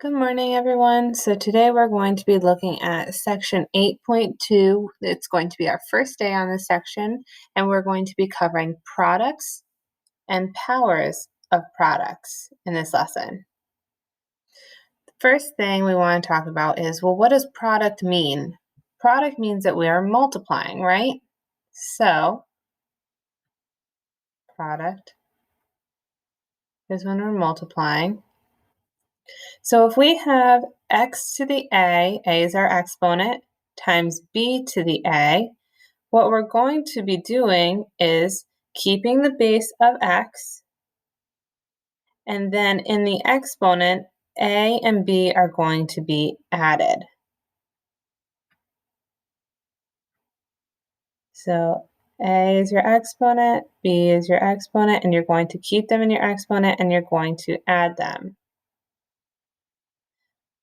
Good morning, everyone. So today we're going to be looking at section 8.2. It's going to be our first day on this section, and we're going to be covering products and powers of products in this lesson. The first thing we want to talk about is, well, what does product mean? Product means that we are multiplying, right? So product is when we're multiplying. So if we have x to the a is our exponent, times b to the a, what we're going to be doing is keeping the base of x, and then in the exponent, a and b are going to be added. So a is your exponent, b is your exponent, and you're going to keep them in your exponent, and you're going to add them.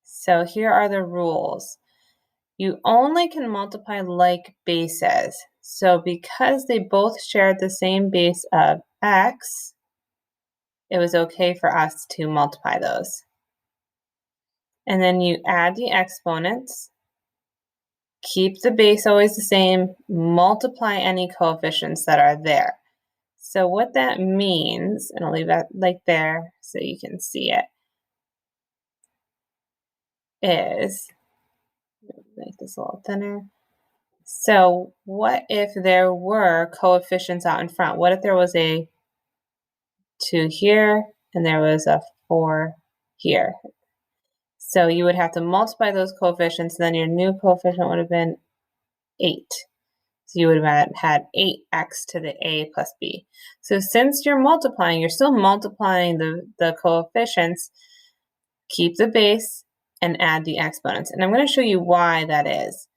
So here are the rules. You only can multiply like bases. So because they both shared the same base of x, it was okay for us to multiply those. And then you add the exponents, keep the base always the same, multiply any coefficients that are there. So what that means, and I'll leave that like there so you can see it, is, make this a little thinner. So what if there were coefficients out in front? What if there was a 2 here and there was a 4 here? So you would have to multiply those coefficients, then your new coefficient would have been 8. So you would have had 8x to the a plus b. So since you're multiplying, you're still multiplying the coefficients, keep the base, and add the exponents. And I'm going to show you why that is.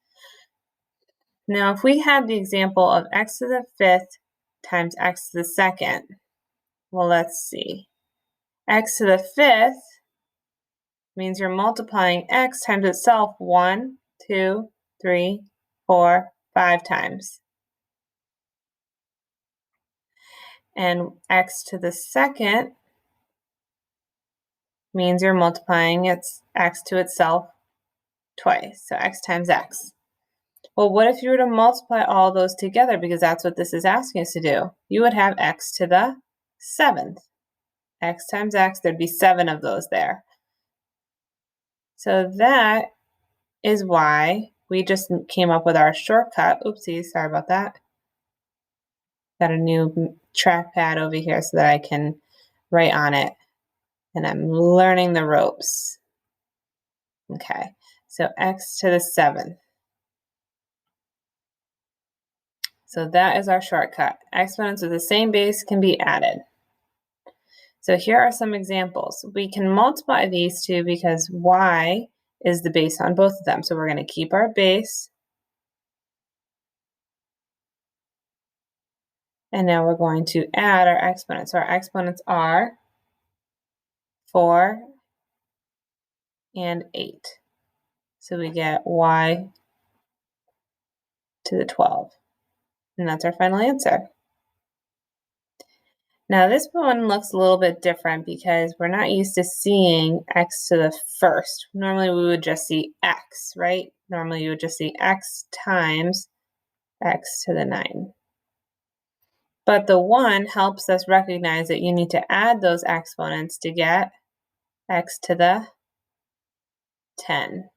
Now, if we had the example of x to the 5th times x to the 2nd, well, let's see. X to the 5th means you're multiplying x times itself 1, 2, 3, 4, 5 times. And x to the 2nd means you're multiplying its x to itself twice, so x times x. Well, what if you were to multiply all those together, because that's what this is asking us to do? You would have x to the 7th. X times x, there'd be 7 of those there. So that is why we just came up with our shortcut. Oopsie, sorry about that. Got a new trackpad over here so that I can write on it, and I'm learning the ropes. Okay, so x to the 7th. So that is our shortcut. Exponents of the same base can be added. So here are some examples. We can multiply these two because y is the base on both of them. So we're going to keep our base. And now we're going to add our exponents. So our exponents are 4 and 8. So we get y to the 12. And that's our final answer. Now this one looks a little bit different because we're not used to seeing x to the 1st. Normally we would just see x, right? Normally you would just see x times x to the 9. But the 1 helps us recognize that you need to add those exponents to get x to the 10.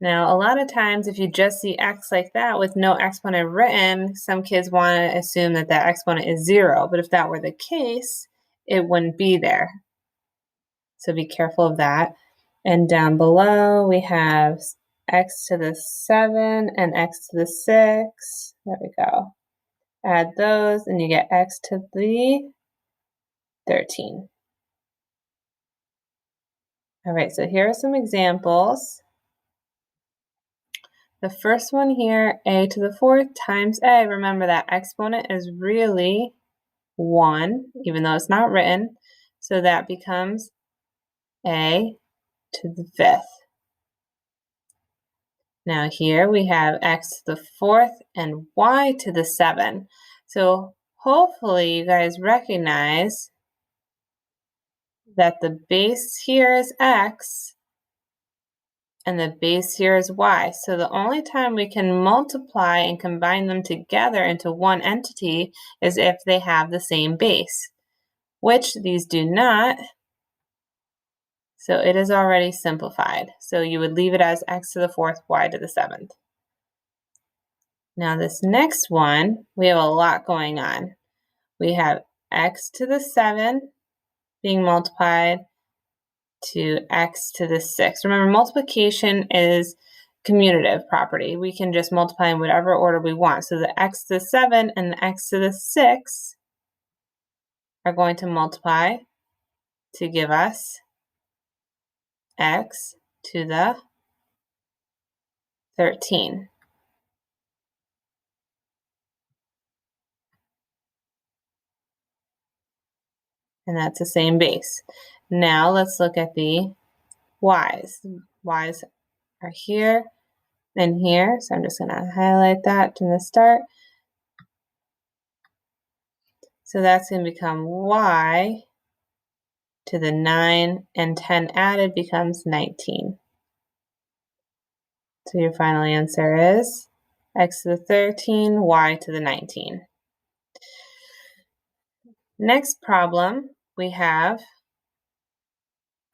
Now, a lot of times if you just see x like that with no exponent written, some kids want to assume that that exponent is 0. But if that were the case, it wouldn't be there. So be careful of that. And down below, we have x to the 7 and x to the 6. There we go. Add those, and you get x to the 13. All right, so here are some examples. The first one here, a to the 4th times a. Remember that exponent is really 1, even though it's not written. So that becomes a to the 5th. Now here we have x to the 4th and y to the 7. So hopefully you guys recognize that the base here is x and the base here is y. So the only time we can multiply and combine them together into one entity is if they have the same base, which these do not. So it is already simplified. So you would leave it as x to the fourth, y to the seventh. Now this next one, we have a lot going on. We have x to the 7 being multiplied to x to the 6. Remember, multiplication is commutative property. We can just multiply in whatever order we want. So the x to the 7 and the x to the 6 are going to multiply to give us x to the 13. And that's the same base. Now let's look at the y's. Y's are here and here. So I'm just going to highlight that from the start. So that's going to become y to the 9 and 10 added becomes 19. So your final answer is x to the 13, y to the 19. Next problem, we have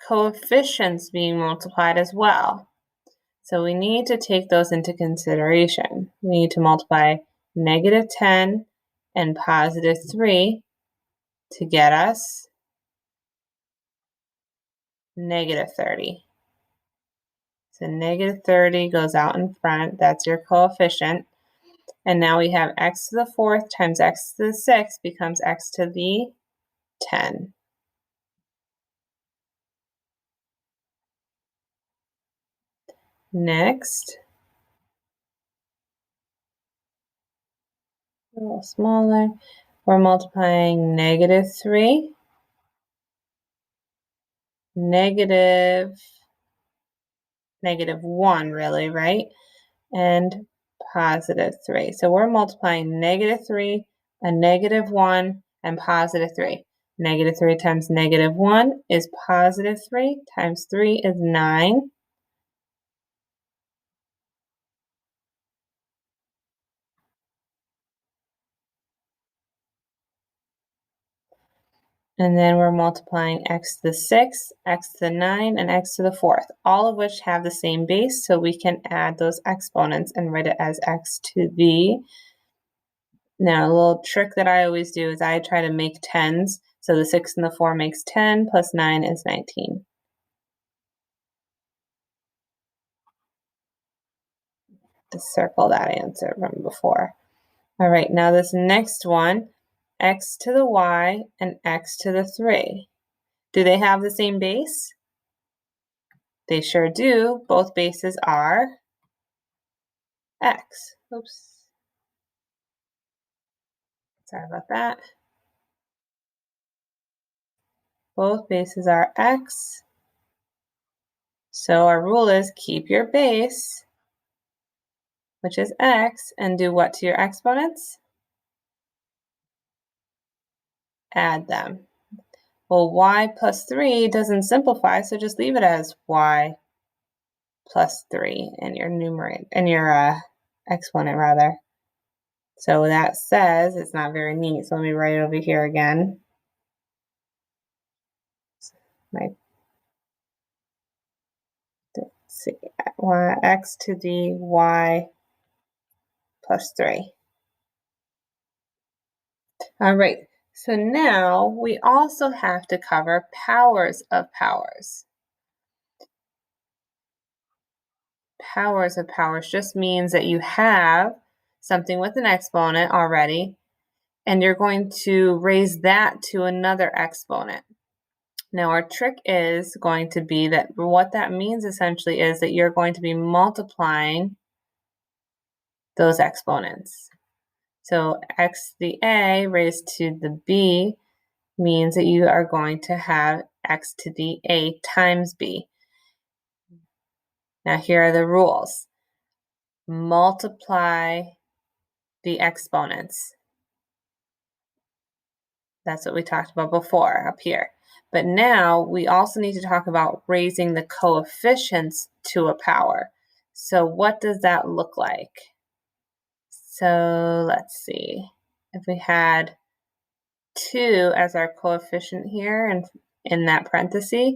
coefficients being multiplied as well. So we need to take those into consideration. We need to multiply negative 10 and positive 3 to get us negative 30. So negative 30 goes out in front. That's your coefficient. And now we have x to the fourth times x to the sixth becomes x to the 10. Next, a little smaller, we're multiplying negative 3, negative 1, really, right? And positive 3. So we're multiplying negative 3, a negative 1, and positive 3. Negative 3 times negative 1 is positive 3, times 3 is 9. And then we're multiplying x to the 6th, x to the 9, and x to the 4th, all of which have the same base, so we can add those exponents and write it as x to the. Now, a little trick that I always do is I try to make tens, so the 6 and the 4 makes 10, plus 9 is 19. Just circle that answer from before. All right, now this next one, x to the y and x to the 3. Do they have the same base? They sure do. Both bases are x. Oops. Sorry about that. Both bases are x. So our rule is keep your base, which is x, and do what to your exponents? Add them. Well, y plus 3 doesn't simplify, so just leave it as y plus 3 in your numerator, in your exponent rather. So that says it's not very neat. So let me write it over here again. Let's see, x to the y plus 3. All right, so now we also have to cover powers of powers. Powers of powers just means that you have something with an exponent already, and you're going to raise that to another exponent. Now our trick is going to be that what that means essentially is that you're going to be multiplying those exponents. So x to the a raised to the b means that you are going to have x to the a times b. Now here are the rules. Multiply the exponents. That's what we talked about before up here. But now we also need to talk about raising the coefficients to a power. So what does that look like? So let's see. If we had 2 as our coefficient here and in that parenthesis,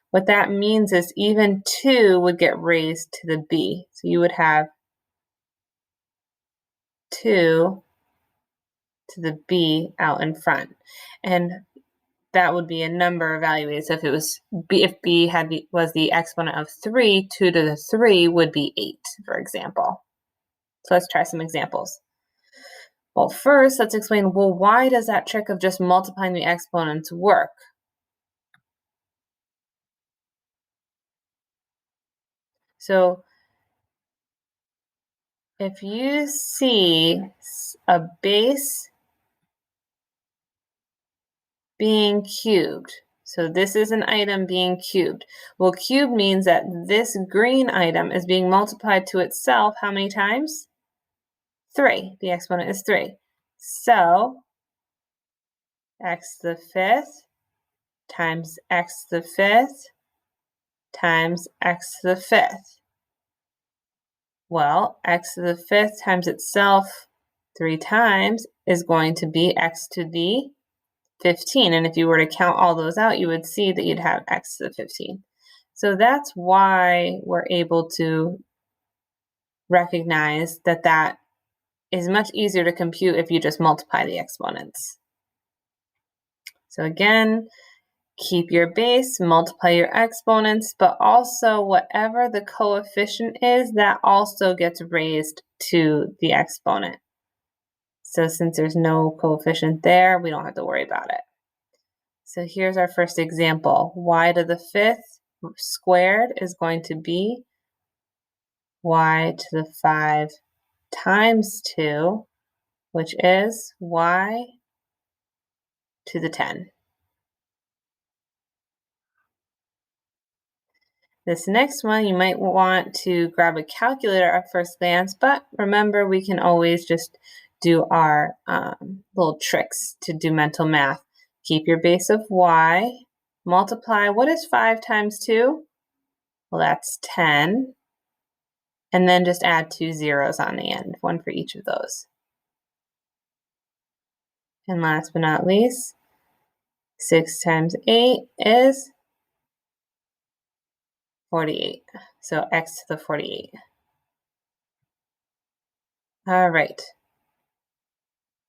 what that means is even 2 would get raised to the b. So you would have 2 to the b out in front. And that would be a number evaluated. So if it was b, if b was the exponent of 3, 2 to the 3 would be 8, for example. So let's try some examples. Well, first, let's explain, well, why does that trick of just multiplying the exponents work? So if you see a base being cubed, so this is an item being cubed. Well, cubed means that this green item is being multiplied to itself how many times? 3. The exponent is 3. So x to the 5th times x to the 5th times x to the 5th. Well, x to the 5th times itself 3 times is going to be x to the 15. And if you were to count all those out, you would see that you'd have x to the 15. So that's why we're able to recognize that that is much easier to compute if you just multiply the exponents. So again, keep your base, multiply your exponents, but also whatever the coefficient is, that also gets raised to the exponent. So since there's no coefficient there, we don't have to worry about it. So here's our first example. Y to the 5th squared is going to be y to the 5 times 2, which is y to the 10. This next one, you might want to grab a calculator at first glance, but remember we can always just do our little tricks to do mental math. Keep your base of y, multiply, what is 5 times 2? Well, that's 10. And then just add 2 zeros on the end, one for each of those. And last but not least, 6 times 8 is 48. So x to the 48. All right.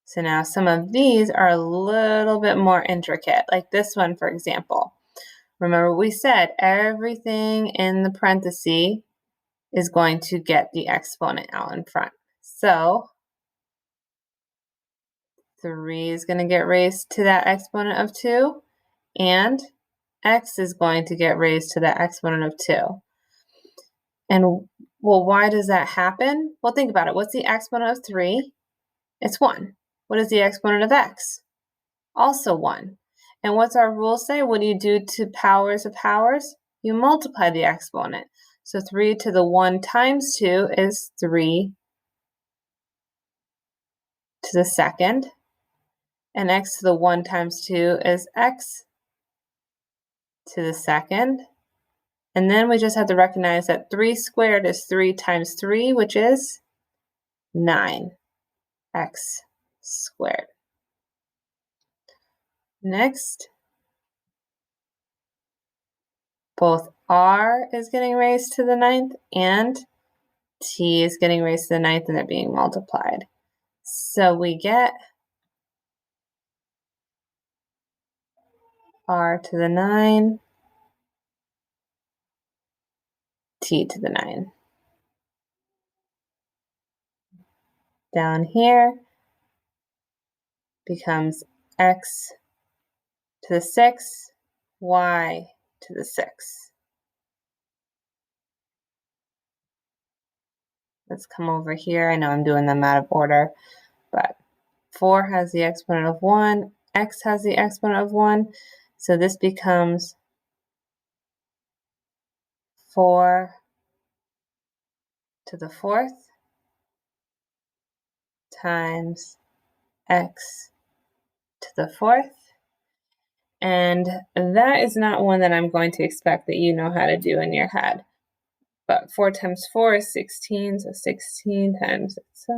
So now some of these are a little bit more intricate, like this one, for example. Remember we said everything in the parenthesis is going to get the exponent out in front. So 3 is going to get raised to that exponent of 2, and x is going to get raised to that exponent of 2. And, well, why does that happen? Well, think about it. What's the exponent of 3? It's 1. What is the exponent of x? Also 1. And what's our rule say? What do you do to powers of powers? You multiply the exponent. So 3 to the 1 times 2 is 3 to the 2nd. And x to the 1 times 2 is x to the 2nd. And then we just have to recognize that 3 squared is 3 times 3, which is 9x squared. Next, both r is getting raised to the 9th and t is getting raised to the 9th, and they're being multiplied. So we get r to the 9, t to the 9. Down here becomes x to the 6, y to the 6. Let's come over here. I know I'm doing them out of order, but 4 has the exponent of 1, x has the exponent of 1, so this becomes 4 to the 4th times x to the 4th. And that is not one that I'm going to expect that you know how to do in your head. But 4 times 4 is 16, so 16 times, so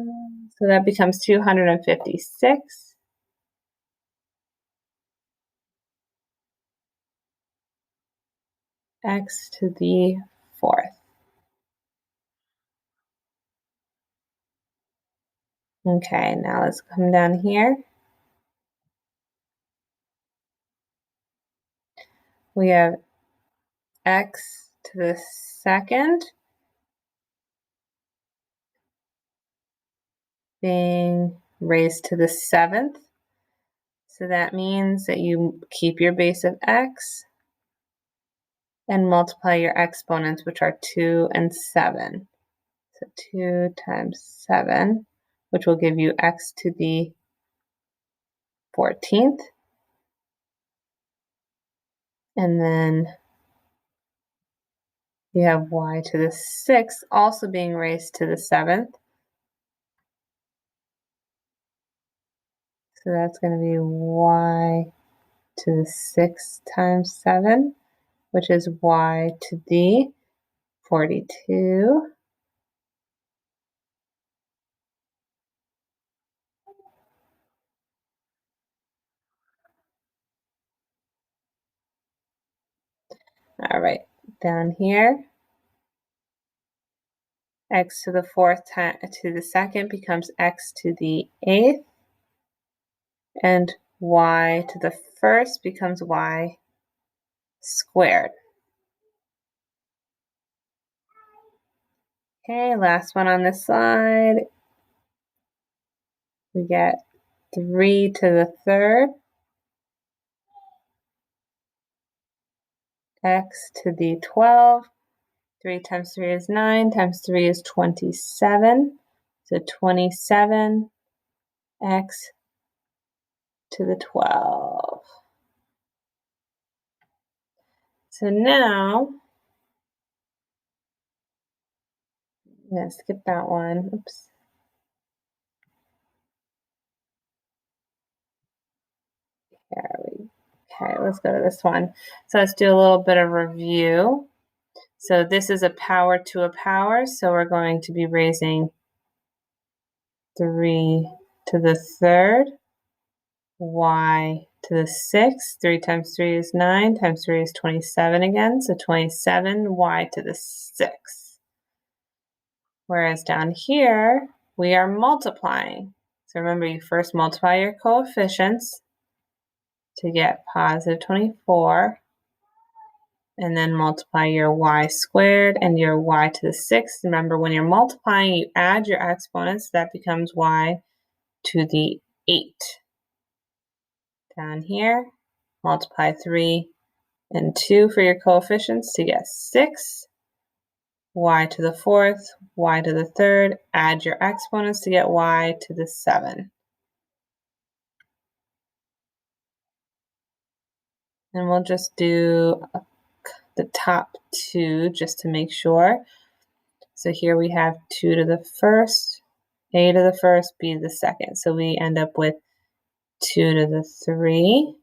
that becomes 256. X to the 4th. Okay, now let's come down here. We have x to the 2nd being raised to the 7th. So that means that you keep your base of x and multiply your exponents, which are 2 and 7. So 2 times 7, which will give you x to the 14th. And then you have y to the 6th also being raised to the 7th. So that's going to be y to the 6 times 7, which is y to the 42. All right, down here, x to the 4th to the 2nd becomes x to the 8th, and y to the 1st becomes y squared. Okay, last one on this slide. We get 3 to the 3rd, x to the 12. 3 times 3 is 9, times 3 is 27. So 27 x to the 12. So now, I'm going to skip that one. Oops. Okay, let's go to this one. So let's do a little bit of review. So this is a power to a power. So we're going to be raising 3 to the 3rd, y to the 6th. 3 times 3 is 9, times 3 is 27 again. So 27 y to the 6th. Whereas down here, we are multiplying. So remember, you first multiply your coefficients to get positive 24, and then multiply your y squared and your y to the 6th. Remember, when you're multiplying, you add your exponents. That becomes y to the 8. Down here, multiply 3 and 2 for your coefficients to get 6. Y to the 4th, y to the 3rd, add your exponents to get y to the 7. And we'll just do the top 2 just to make sure. So here we have 2 to the 1st, a to the 1st, b to the 2nd. So we end up with 2 to the 3,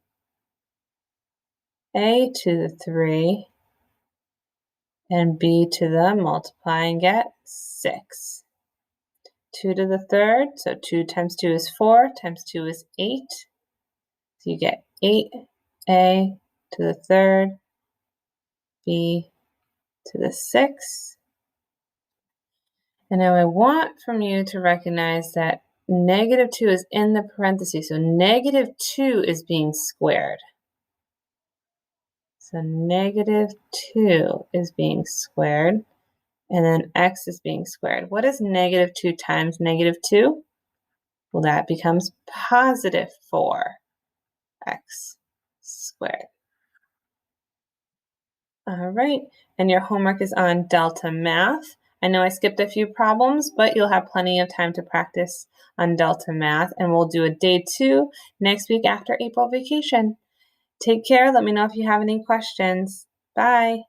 a to the 3, and b to the multiply and get 6. 2 to the 3rd, so 2 times 2 is 4, times 2 is 8. So you get 8a to the 3rd, b to the 6th. And now I want from you to recognize that negative 2 is in the parentheses. So negative 2 is being squared. So negative 2 is being squared. And then x is being squared. What is negative 2 times negative 2? Well, that becomes positive 4x squared. All right, and your homework is on Delta Math. I know I skipped a few problems, but you'll have plenty of time to practice on Delta Math, and we'll do a day 2 next week after April vacation. Take care. Let me know if you have any questions. Bye.